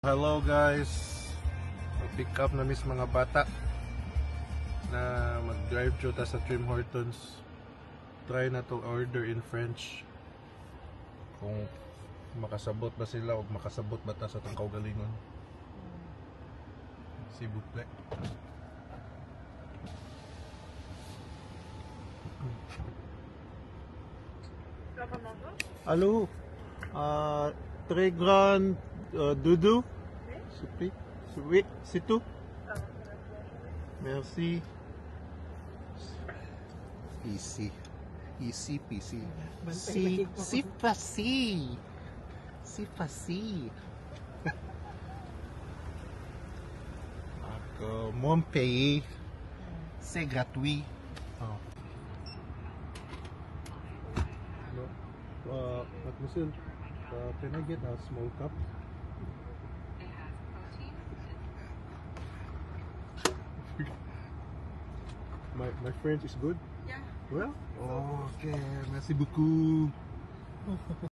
Hello guys, pick up na miss mga bata na mag-drive thru ta sa Tim Hortons. Try na to order in French kung makasabot ba sila o makasabot ba ta sa itong kaugalingon. S'il vous plaît. Allô, très grand doudou. Oui, c'est tout. Merci. Ici, peasy. C'est facile. C'est facile. Mon pays, c'est gratuit. Mademoiselle, can I get a small cup? My French is good? Yeah. Well? Okay, merci beaucoup.